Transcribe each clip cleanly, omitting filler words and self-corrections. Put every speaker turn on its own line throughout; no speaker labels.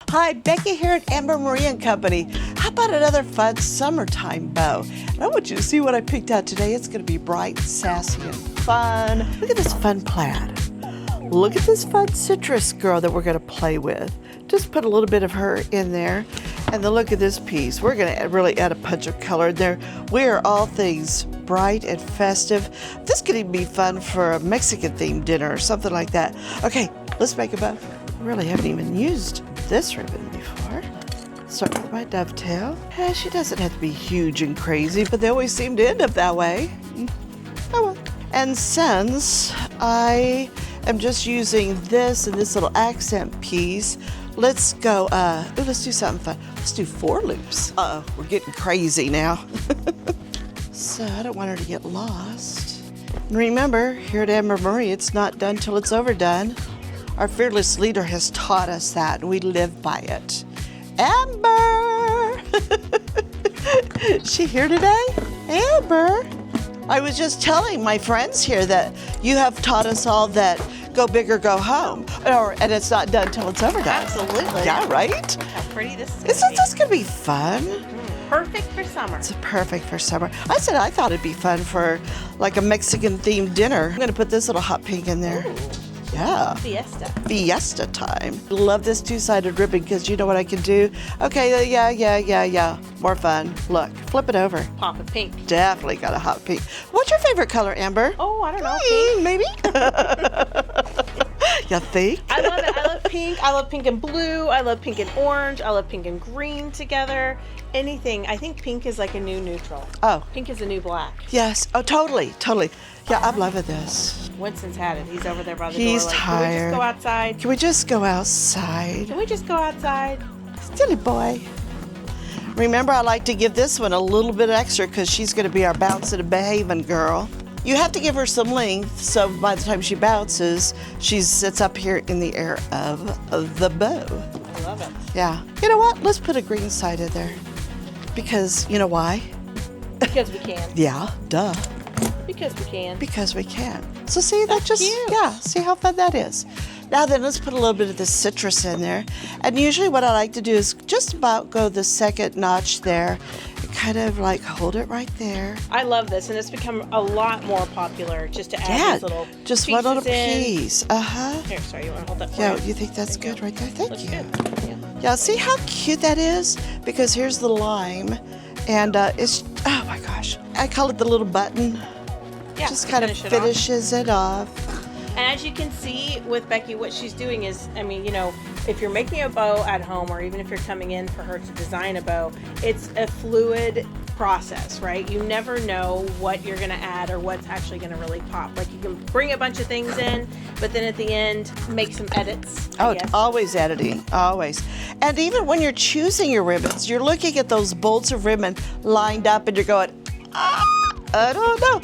Hi, Becky here at Amber Marie & Company. How about another fun summertime bow? And I want you to see what I picked out today. It's going to be bright, sassy, and fun. Look at this fun plaid. Look at this fun citrus girl that we're going to play with. Just put a little bit of her in there. And then look at this piece. We're going to really add a punch of color in there. We are all things bright and festive. This could even be fun for a Mexican-themed dinner or something like that. Okay, let's make a bow. I really haven't even used this ribbon before. Start with my dovetail. She doesn't have to be huge and crazy, but they always seem to end up that way. Oh well. And since I am just using this and this little accent piece, let's go, let's do something fun. Let's do 4 loops. Uh-oh, we're getting crazy now. So I don't want her to get lost. And remember, here at Amber Marie, it's not done till it's overdone. Our fearless leader has taught us that, and we live by it. Amber! Is she here today? Amber! I was just telling my friends here that you have taught us all that go big or go home, and it's not done till it's overdone.
Absolutely.
Yeah, right?
Look how pretty this is.
Isn't this gonna be fun?
Perfect for summer.
It's perfect for summer. I said I thought it'd be fun for like a Mexican-themed dinner. I'm gonna put this little hot pink in there.
Ooh.
Yeah. Fiesta time. Love this 2-sided ribbon because you know what I can do? Okay, yeah. More fun. Look, flip it over.
Pop of pink.
Definitely got a hot pink. What's your favorite color, Amber?
Oh, I don't know. Pink.
Maybe? You think?
I love it. I love pink. I love pink and blue. I love pink and orange. I love pink and green together. Anything. I think pink is like a new neutral.
Oh.
Pink is a new black.
Yes. Oh, totally. Yeah, I'm loving this.
Winston's had it. He's over there by the door.
He's
like,
tired.
Can we just go outside?
Can we just go outside? Silly boy. Remember, I like to give this one a little bit extra because she's going to be our bouncing and behaving girl. You have to give her some length, so by the time she bounces, she sits up here in the air of the bow.
I love it.
Yeah. You know what? Let's put a green side in there. Because, you know why?
Because we can.
Yeah, duh.
Because we can.
Because we can. So see,
That's cute.
Yeah, see how fun that is. Now then, let's put a little bit of the citrus in there. And usually what I like to do is just about go the second notch there. And kind of like hold it right there.
I love this, and it's become a lot more popular just to add these little
just one little
in.
piece. Uh-huh.
Here, sorry, you want to hold that for
Yeah,
me?
you think that's
There
good
you
right there? Thank
Looks
you.
good. Yeah.
Yeah, see how cute that is? Because here's the lime. And it's, oh my gosh. I call it the little button.
Yeah,
Just kind of finishes it off.
And as you can see with Becky, what she's doing is, I mean, you know, if you're making a bow at home, or even if you're coming in for her to design a bow, it's a fluid process, right? You never know what you're going to add or what's actually going to really pop. Like, you can bring a bunch of things in, but then at the end, make some edits. I guess.
Always editing, always. And even when you're choosing your ribbons, you're looking at those bolts of ribbon lined up and you're going, I don't know.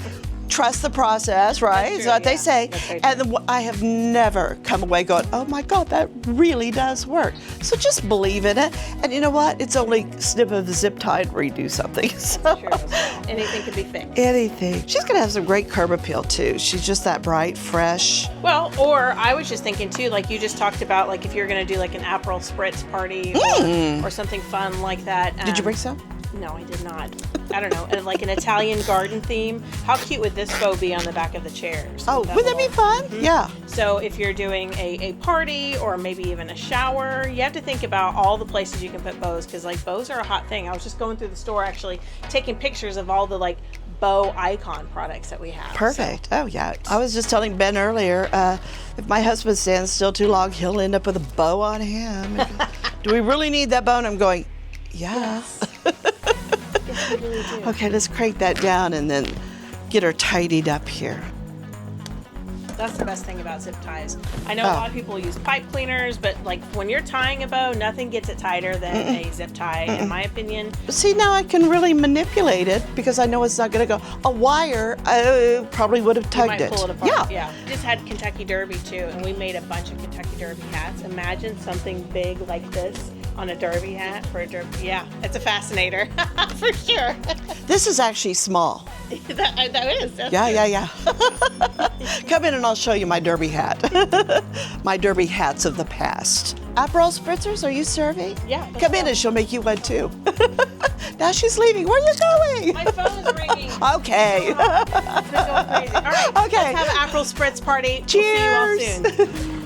Trust the process, right?
That's
Is
true,
what they say.
And
I have never come away going, oh my God, that really does work. So just believe in it. And you know what? It's only a snip of the zip tie and redo something. So.
That's true. Anything can be fixed.
Anything. She's going to have some great curb appeal too. She's just that bright, fresh.
Well, or I was just thinking too, like you just talked about, like if you're going to do like an Aperol Spritz party or something fun like that.
Did you bring some?
No, I did not. I don't know, like an Italian garden theme. How cute would this bow be on the back of the chairs?
Oh, would that be fun?
Mm-hmm.
Yeah.
So if you're doing a party or maybe even a shower, you have to think about all the places you can put bows, because like bows are a hot thing. I was just going through the store actually taking pictures of all the like bow icon products that we have.
Perfect. So. Oh yeah. I was just telling Ben earlier, if my husband stands still too long, he'll end up with a bow on him. Do we really need that bow? And I'm going, yeah.
Yes. Yes, we really do.
Okay, let's crank that down and then get her tidied up here.
That's the best thing about zip ties. I know a lot of people use pipe cleaners, but like when you're tying a bow, nothing gets it tighter than a zip tie, in my opinion.
See, now I can really manipulate it because I know it's not going to go. A wire, I probably would have tugged
You might pull it apart.
Yeah.
We just had Kentucky Derby too, and we made a bunch of Kentucky Derby hats. Imagine something big like this on a derby hat for a derby. Yeah, it's a fascinator for sure.
This is actually small.
that is. That's
Yeah. Come in and I'll show you my derby hat. My derby hats of the past. Aperol spritzers, are you serving?
Yeah, let's
Come in
go.
and she'll make you one too. Now she's leaving. Where are you going?
My phone is ringing.
Okay.
It's been going crazy. All right.
Okay.
Let's have an Aperol spritz party.
Cheers.
We'll see you all soon.